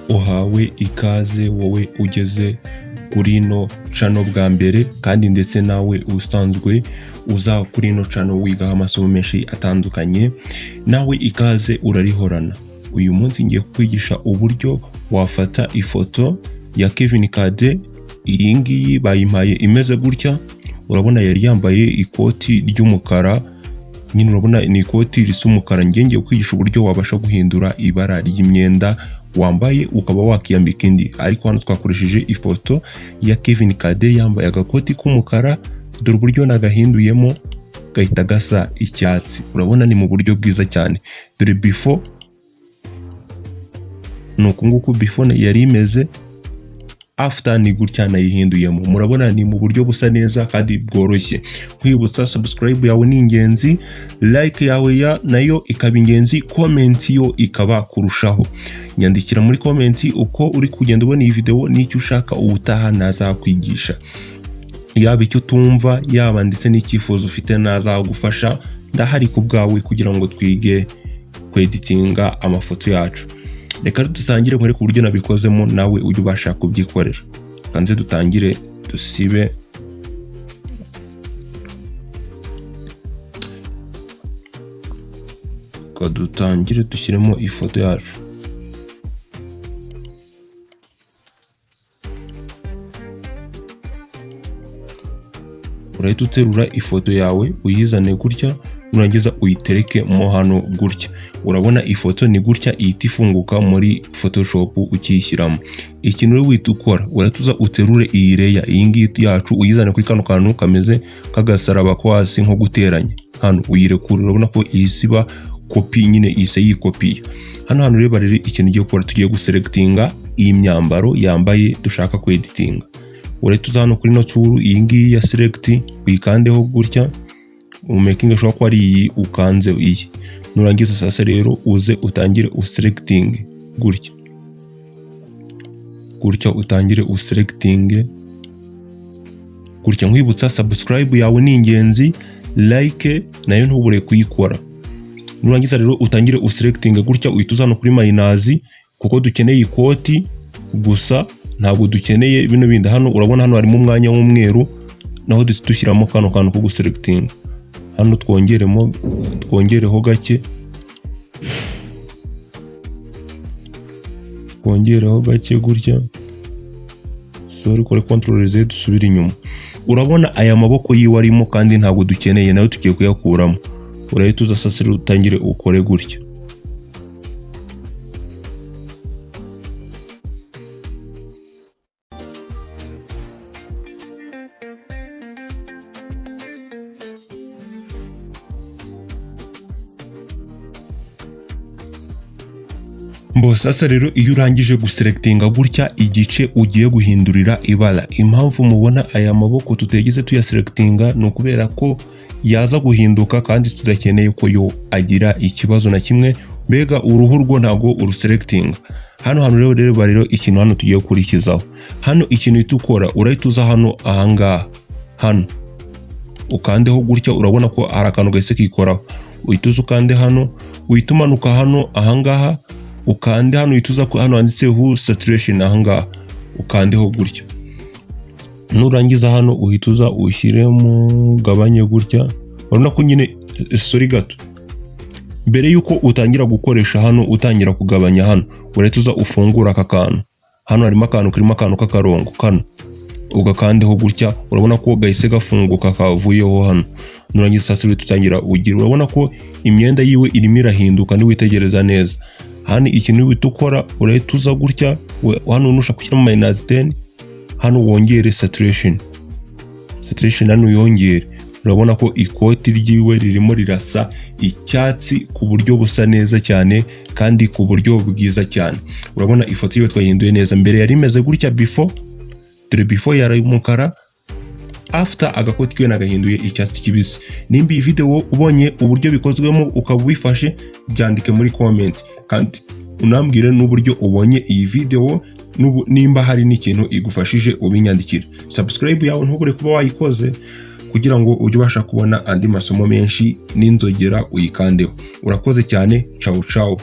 uhawe ikaze wowe ugeze kuri ino channel bwa mbere, kandi ndetse nawe usanzwe uza kuri ino channel wigaho amasomo menshi atandukanye, nawe ikaze urarihorana. Uyu munsi ngiye kwigisha uburyo wafata ifoto ya KADE. Iyi ngiyi bayimpaye imeze gutya, urabona yari yambaye ikoti ry'umukara, nyine urabona ni ikoti risa umukara. Ngiye kwigisha uburyo wabasha guhindura ibara ry'imyenda wambaye ukaba wakiyambika indi, ariko hano twakoresheje ifoto ya KADE yambaye agakoti k'umukara. Dore uburyo nagahinduyemo gahita gasa icyatsi, urabona ni mu buryo bwiza cyane. Dore before nuko nguko before yari imeze, after ni gutya nayihinduyemo. Murabona ni mu buryo busa neza kandi bworoshye. Nkwibutsa subscribe yawe ni ingenzi, like yawe nayo ikaba ingenzi, comment yo ikaba kurushaho. Nyandikira muri comment uko uri kugenda ubona iyi video n'icyo ushaka ubutaha nazakwigisha, yaba icyo tumva yaba ndetse n'icyifuzo ufite nazagufasha. Ndahari ku bwawe kugira ngo twige kweditinga amafoto yacu. Reka dutangire kwereka uburyo nabikozemo nawe ujye ubasha kubyikorera. Kanze dutangire dusibe ko dutangire dushyiremo ifoto yacu. Urahita uterura ifoto yawe uyizane gutya, nurangiza uyitereke mo hano gutya. Urabona ifoto ni gutya ihita ifunguka muri Photoshop ukiyishyiramo. Ikintu uri wita ukora, uratuza uterure iyi layer iyi ngiyi yacu uyizane kuri kano kantu kameze kagasaraba ko hasi nko guteranya. Hano uyirekura, urabona ko ihisiba copy, nyine ise yikopiye. Hano reba rero ikintu giye gukora, tugiye guselectinga iyi myambaro yambaye dushaka kweditinga. Uratuza hano kuri no tool iyi ngiyi ya select uyikandeho gutya, making sure ko ari iyi ukanze iyi. Nurangiza sasa rero uze utangire uselecting gutya utangire uselecting gutya. Nkwibutsa subscribe yawe ni ingenzi, like nayo ntubure kuyikora. Nurangiza rero utangire uselecting gutya, uhituza hano kuri minus kuko dukeneye ikoti gusa, ntabwo dukeneye bino bindi. Hano urabona hano harimo umwanya w'umweru, naho dushyiramo kano kantu ko guselecting. Hano twongereho gake, gutya. Sorry, kore control Z dusubira inyuma. Urabona aya maboko yiwe arimo kandi ntabwo dukeneye, nayo tugiye kuyakuramo. Urahita uza sasa utangire ukore gutya. Sasa rero iyo urangije guselectinga gutya igice ugiye guhindurira ibara, impamvu mubona aya maboko tutegeze tuyaselectinga no kubera ko yaza guhinduka kandi tudakeneye ko yo agira ikibazo na kimwe, mbega uruhu rwo ntago uruselectinga. Hano rero ikintu hano tugiye kurikizaho. Hano ikintu itukora, urahita uza hano ahangaha, hano ukandeho gutya. Urabona ko ari akantu gahise kikoraho, uhituza ukande hano, uhita umanuka hano ahangaha, ukande hano uhituza ko hano handitseho saturation ahangaha, ukandeho gutya. Nurangiza hano uhituza ushyiremo gabanye gutya. Urabona ko nyine sorry gato, mbere yuko utangira gukoresha hano utangira kugabanya hano, urahituza ufungura aka kantu. Hano harimo akantu kirimo akantu k'akarongo kano, ugakandeho gutya. Urabona ko gahise gafunguka kavuyeho hano. Nurangiza sasa tutangira ugira, urabona ko imyenda yiwe irimo irahinduka niwitegereza neza. Hano ikintu witukora, urahita uza gutya, hano nushaka gushyiramo -10, hano wongere saturation hano yongere. Urabona ko ikoti ryiwe ririmo rirasa icyatsi ku buryo busa neza cyane kandi ku buryo bwiza cyane. Urabona ifoto yiwe twahinduye neza. Mbere yari imeze gutya before, dore before yari umukara, after agakoti kiwe nagahinduye icyatsi kibisi. Nimba iyi video ubonye uburyo bikozwemo ukaba wifashe, byandike muri comment kandi unambwire n'uburyo ubonye iyi video, nimba hari n'ikintu igufashije ubinyandikire. Subscribe yawe ntubure kuba wayikoze kugira ngo ujye ubasha kubona andi masomo menshi n'inzogera uyikandeho. Urakoze cyane, ciao ciao.